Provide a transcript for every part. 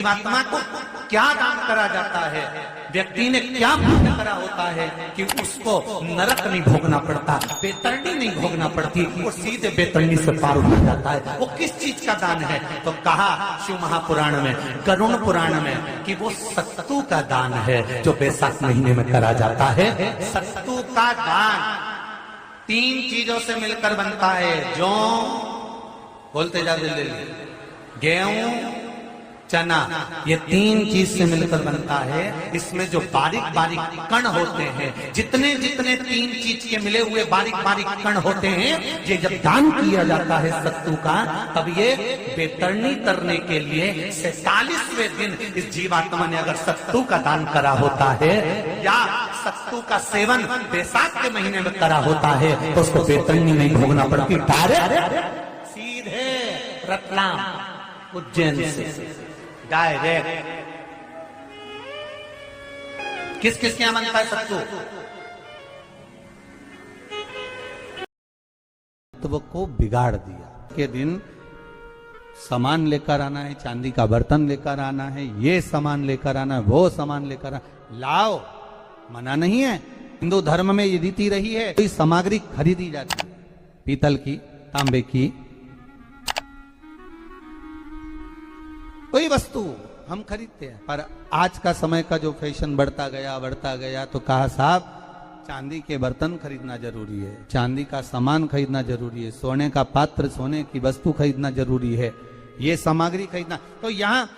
जीवात्मा को क्या दान करा जाता है, व्यक्ति ने क्या पुण्य करा होता है कि उसको नरक नहीं भोगना पड़ता, बेतरनी नहीं भोगना पड़ती, वो सीधे बेतरनी से पार हो जाता है। वो किस चीज का दान है? तो कहा शिव महापुराण में, गरुण पुराण में कि वो सत्तू का दान है जो बैसाख महीने में करा जाता है। सत्तू का दान 3 चीजों से मिलकर बनता है। जौ, बोलते जा जल्दी, गेहूं, चना, ये 3 चीज से मिलकर बनता है। इसमें जो बारीक बारीक कण होते हैं, जितने जितने 3 चीज के मिले हुए बारीक बारीक कण होते हैं, ये जब दान किया जाता है सत्तू का, तब ये बेतरनी तरने के लिए 47वें दिन इस जीवात्मा ने अगर सत्तू का दान करा होता है या सत्तू का सेवन बैसाख के महीने में करा होता है, तो उसको बेतरनी नहीं भोगना पड़ती, डायरेक्ट सीधे रतलाम उज्जैन से डायरेक्ट। किस किस के यहां बनता है सत्तू? तत्व को बिगाड़ दिया के दिन सामान लेकर आना है, चांदी का बर्तन लेकर आना है, ये सामान लेकर आना है, वो सामान लेकर आना, लाओ, मना नहीं है। हिंदू धर्म में ये रीति रही है, कोई सामग्री खरीदी जाती है, पीतल की, तांबे की, कोई वस्तु हम खरीदते हैं। पर आज का समय का जो फैशन बढ़ता गया तो कहा साहब चांदी के बर्तन खरीदना जरूरी है, चांदी का सामान खरीदना जरूरी है, सोने का पात्र, सोने की वस्तु खरीदना जरूरी है, ये सामग्री खरीदना। तो यहाँ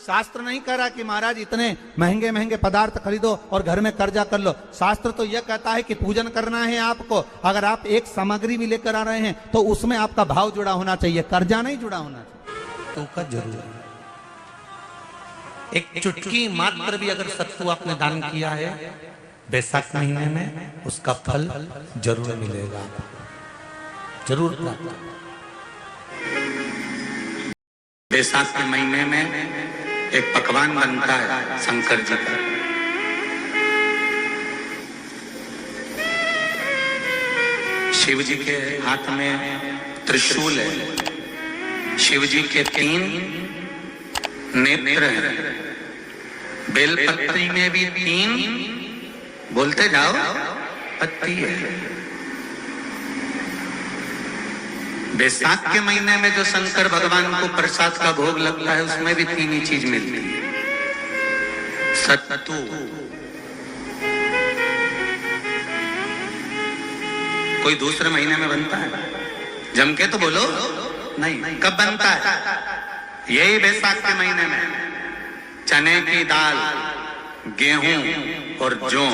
शास्त्र नहीं कह रहा कि महाराज इतने महंगे महंगे पदार्थ खरीदो और घर में कर्जा कर लो। शास्त्र तो यह कहता है कि पूजन करना है आपको, अगर आप एक सामग्री भी लेकर आ रहे हैं तो उसमें आपका भाव जुड़ा होना चाहिए, कर्जा नहीं जुड़ा होना चाहिए। तो का जरूरी है। एक चुटकी मात्र भी अगर सत्तू आपने दान किया है बैसाख महीने में, उसका फल जरूर मिलेगा, जरूर प्राप्त। बैसाख के महीने में एक पकवान बनता है शंकर जी का, शिव जी के हाथ में त्रिशूल है, शिव जी के 3 नेत्र है, बेलपत्री में भी 3, बोलते जाओ, पत्ती है। बैसाख के महीने में जो शंकर भगवान को प्रसाद का भोग लगता है उसमें भी 3 ही चीज मिलती है, सत्तू। कोई दूसरे महीने में बनता है? जम के तो बोलो नहीं। कब बनता है? यही बैसाख के महीने में। चने की दाल, गेहूं और जौ,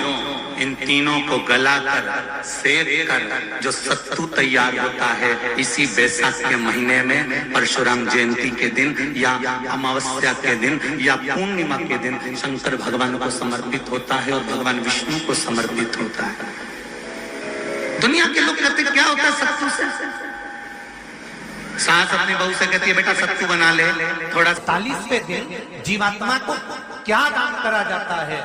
इन तीनों को गलाकर सेक कर जो सत्तू तैयार होता है, इसी बैसाख के महीने में परशुराम जयंती के दिन या अमावस्या के दिन या पूर्णिमा के दिन शंकर भगवान को समर्पित होता है और भगवान विष्णु को समर्पित होता है। दुनिया के लोग कहते क्या होता है सत्तू से? सास अपनी बहू से कहती है बेटा सत्तू बना ले थोड़ा। 47वें दिन जीवात्मा को क्या दान करा जाता है,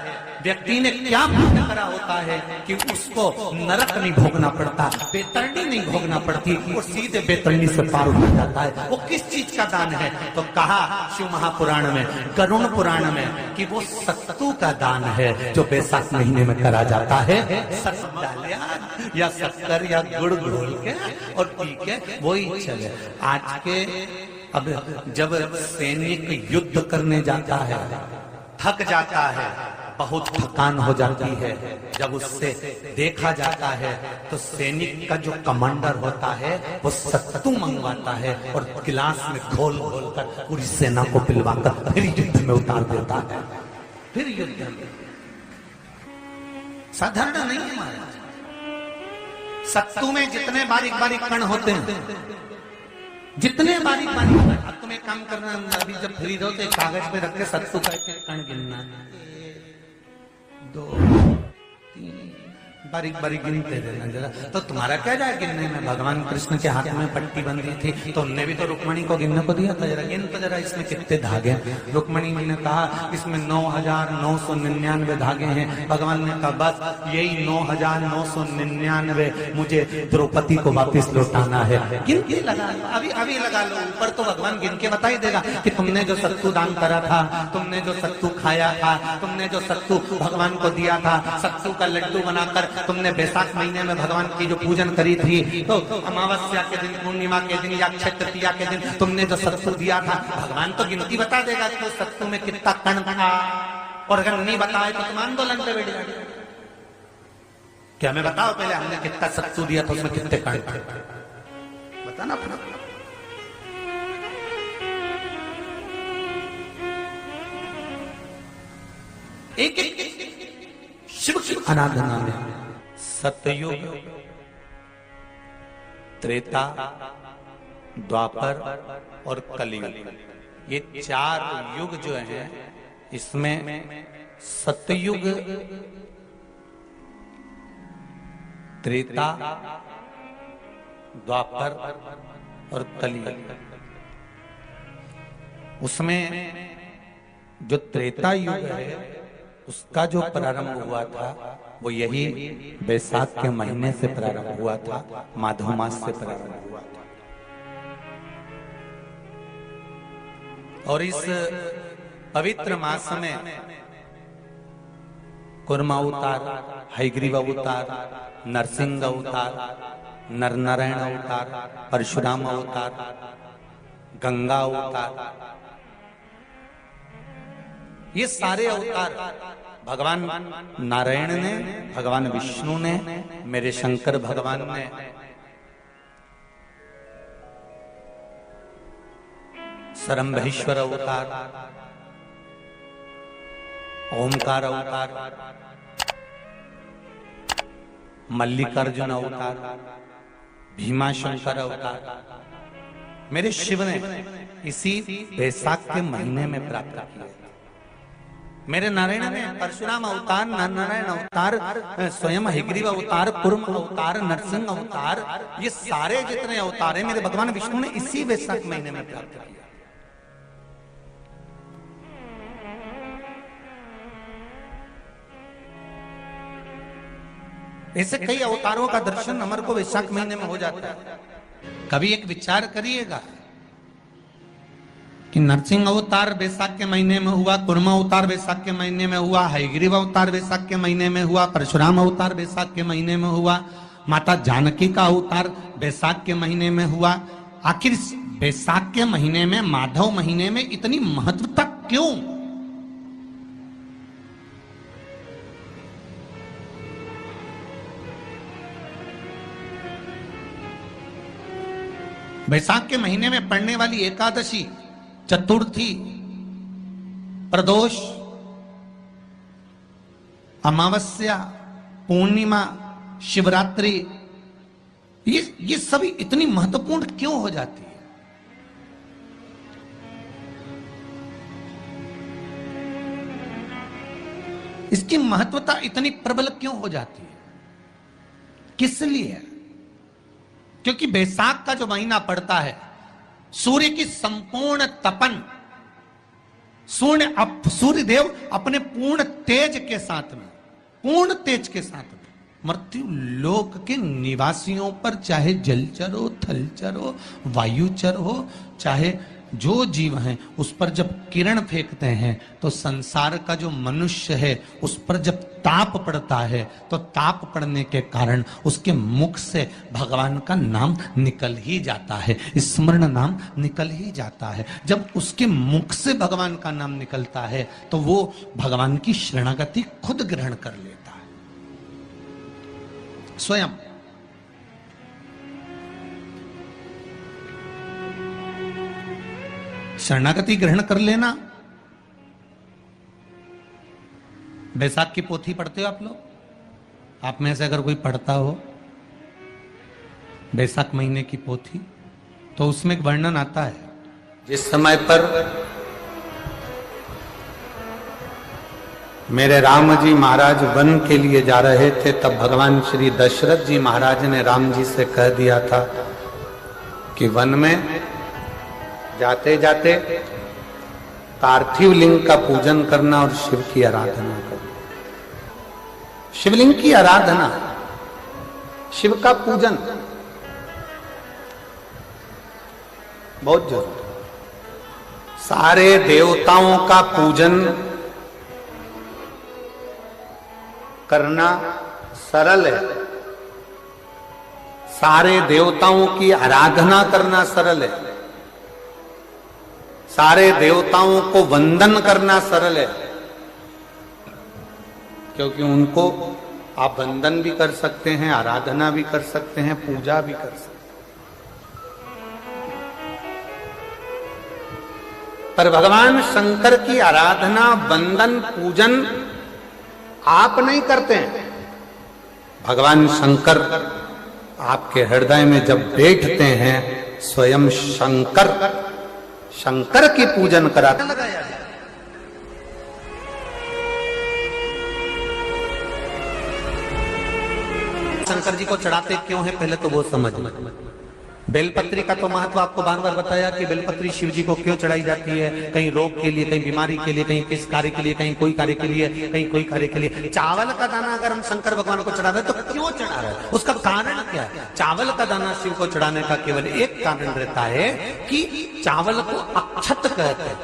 व्यक्ति ने क्या पुण्य करा होता है कि उसको नरक नहीं भोगना पड़ता, बेतरनी नहीं भोगना पड़ती, वो सीधे बेतरनी से पार हो जाता है। वो किस चीज का दान है? तो कहा शिव महापुराण में, गरुण पुराण में कि वो सत्तू का दान है जो बैसाख महीने में करा जाता है। सत्तू डालिया या शक्कर या गुड़ घोल के और पी के वही चले। आज के अब जब सैनिक युद्ध करने जाता है, थक जाता है, बहुत थकान हो जाती है, जब उससे देखा जाता है तो सैनिक का जो कमांडर होता है वो सत्तू मंगवाता है और गिलास में घोल घोल कर पूरी सेना को पिलवाकर फिर युद्ध में उतार देता है। फिर युद्ध साधारण नहीं है महाराज। सत्तू में जितने बारीक बारीक कण होते हैं, जितने बारीक बारीक, अब तुम एक काम करना, अभी जब फ्री रहो तो कागज पे रख के सत्तू का कण गिनना, 1 2 3 बारीक बारीक गिनते देना जरा। तो तुम्हारा क्या जाए गिनने में? भगवान कृष्ण के हाथ में पट्टी बंधी थी तो उनने भी तो रुक्मणी को गिनने को दिया था, जरा गिन तो जरा इसमें कितने धागे। रुक्मणी ने कहा इसमें 9,999 धागे हैं। भगवान ने कहा बस यही 9,999 मुझे द्रौपदी को वापिस लौटाना है। गिन के लगा लो, अभी लगा लो। ऊपर तो भगवान गिन के बता ही देगा कि तुमने जो सत्तू दान करा था, तुमने जो सत्तू खाया था, तुमने जो सत्तू भगवान को दिया था, सत्तू का लड्डू बनाकर तुमने बैसाख महीने में भगवान की जो पूजन करी थी, तो अमावस्या के दिन, पूर्णिमा के दिन या अक्षय तृतीया के दिन तुमने जो सत्तू दिया था, भगवान तो गिनती बता देगा कि उस सत्तू में कितना कण था। और अगर नहीं बताए तो तुम आंदोलन पे बैठ जाओगे। क्या हमें बताओ पहले हमने कितना सत्तू दिया था, उसमें कितने कण थे, बताना अपना। एक शिव की आराधना में सतयुग, त्रेता, द्वापर और कलियुग, ये 4 युग जो है, इसमें सतयुग, त्रेता, द्वापर और कलियुग, उसमें जो त्रेता युग है उसका जो प्रारंभ हुआ था वो यही बैसाख के महीने से प्रारंभ हुआ था, माधव मास से प्रारंभ हुआ था। और इस पवित्र मास में कुर्मा अवतार, हयग्रीव अवतार, नरसिंह अवतार, नरनारायण अवतार, परशुराम अवतार, गंगा अवतार, ये सारे अवतार भगवान नारायण ने, भगवान विष्णु ने, मेरे शंकर भगवान ने सरंभेश्वर अवतार, ओमकार अवतार, मल्लिकार्जुन अवतार, भीमाशंकर अवतार मेरे शिव ने इसी बैसाख के महीने में प्राप्त किया। मेरे नारायण ने परशुराम अवतार, नारायण अवतार, स्वयं हयग्रीव अवतार, कुर्म अवतार, नरसिंह अवतार, ये सारे जितने अवतार हैं मेरे भगवान विष्णु ने इसी बैसाख महीने में प्राप्त किया। ऐसे कई अवतारों का दर्शन हमारे को वैशाख महीने में हो जाता है। कभी एक विचार करिएगा कि नरसिंह अवतार बैसाख के महीने में हुआ, कुर्मा अवतार बैसाख के महीने में हुआ, हयग्रीव अवतार बैसाख के महीने में हुआ, परशुराम अवतार बैसाख के महीने में हुआ, माता जानकी का अवतार बैसाख के महीने में हुआ। आखिर बैसाख के महीने में, माधव महीने में इतनी महत्वता क्यों? बैसाख के महीने में पड़ने वाली एकादशी, चतुर्थी, प्रदोष, अमावस्या, पूर्णिमा, शिवरात्रि, ये सभी इतनी महत्वपूर्ण क्यों हो जाती है? इसकी महत्वता इतनी प्रबल क्यों हो जाती है? किस लिए? क्योंकि बैसाख का जो महीना पड़ता है, सूर्य की संपूर्ण तपन, सूर्य देव अपने पूर्ण तेज के साथ में, पूर्ण तेज के साथ में मृत्यु लोक के निवासियों पर, चाहे जलचर हो, थलचर हो, वायुचर हो, चाहे जो जीव हैं, उस पर जब किरण फेंकते हैं तो संसार का जो मनुष्य है उस पर जब ताप पड़ता है तो ताप पड़ने के कारण उसके मुख से भगवान का नाम निकल ही जाता है, स्मरण नाम निकल ही जाता है। जब उसके मुख से भगवान का नाम निकलता है तो वो भगवान की शरणागति खुद ग्रहण कर लेता है स्वयं। शरणागति ग्रहण कर लेना। बैसाख की पोथी पढ़ते हो आप लोग? आप में से अगर कोई पढ़ता हो बैसाख महीने की पोथी, तो उसमें एक वर्णन आता है, जिस समय पर मेरे राम जी महाराज वन के लिए जा रहे थे, तब भगवान श्री दशरथ जी महाराज ने राम जी से कह दिया था कि वन में जाते जाते पार्थिव लिंग का पूजन करना और शिव की आराधना करना। शिवलिंग की आराधना, शिव का पूजन बहुत जरूरी। सारे देवताओं का पूजन करना सरल है, सारे देवताओं की आराधना करना सरल है, सारे देवताओं को वंदन करना सरल है, क्योंकि उनको आप वंदन भी कर सकते हैं, आराधना भी कर सकते हैं, पूजा भी कर सकते हैं। पर भगवान शंकर की आराधना, वंदन, पूजन आप नहीं करते हैं। भगवान शंकर आपके हृदय में जब बैठते हैं, स्वयं शंकर शंकर की पूजन कराते हैं। शंकर जी को चढ़ाते क्यों है, पहले तो वो समझ। बेलपत्री का तो महत्व आपको बार बार बताया कि बेलपत्री शिव जी को क्यों चढ़ाई जाती है, कहीं रोग के लिए, कहीं बीमारी के लिए, कहीं किस कार्य के लिए, कहीं कोई कार्य के लिए, कहीं कोई कार्य के लिए। चावल का दाना अगर हम शंकर भगवान को चढ़ा रहे हैं तो क्यों चढ़ा रहे हैं, उसका कारण क्या है? चावल का दाना शिव को चढ़ाने का केवल एक कारण रहता है कि चावल को अक्षत कहते हैं।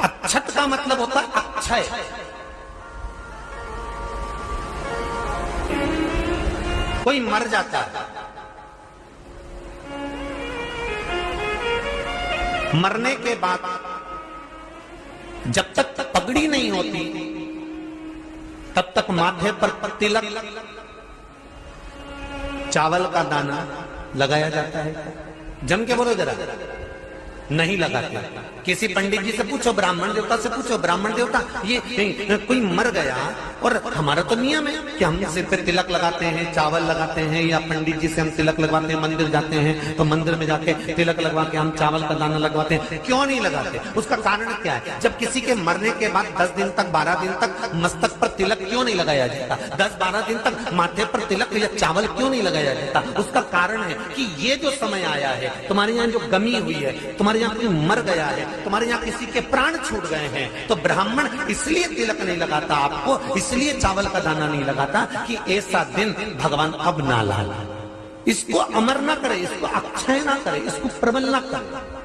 अक्षत का मतलब होता है अक्षय। कोई मर जाता है, मरने के बाद जब तक पगड़ी नहीं होती तब तक माथे पर तिलक, चावल का दाना लगाया जाता है। जम के बोलो जरा, नहीं लगाते। किसी पंडित जी से पूछो, ब्राह्मण देवता से पूछो, ब्राह्मण देवता ये कोई मर गया, और हमारा तो नियम है कि हम सिर पे तिलक लगाते हैं, चावल लगाते हैं, या पंडित जी से हम तिलक लगवाते हैं, मंदिर जाते हैं तो मंदिर में जाके तिलक लगवा के हम चावल का दाना लगवाते हैं। क्यों नहीं लगाते? उसका कारण क्या है? जब किसी के मरने के बाद 10 दिन तक, 12 दिन तक मस्तक पर तिलक क्यों नहीं लगाया जाता? 10-12 दिन तक माथे पर तिलक या चावल क्यों नहीं लगाया जाता? उसका कारण है कि ये जो समय आया है, तुम्हारे यहाँ जो गमी हुई है, तुम्हारे यहाँ कोई मर गया है, तुम्हारे यहाँ किसी के प्राण छूट गए हैं, तो ब्राह्मण इसलिए तिलक नहीं लगाता आपको, इसलिए चावल का दाना नहीं लगाता कि ऐसा दिन भगवान अब ना लाए। इसको अमर ना करे, इसको अक्षय ना करे, इसको प्रबल ना करे।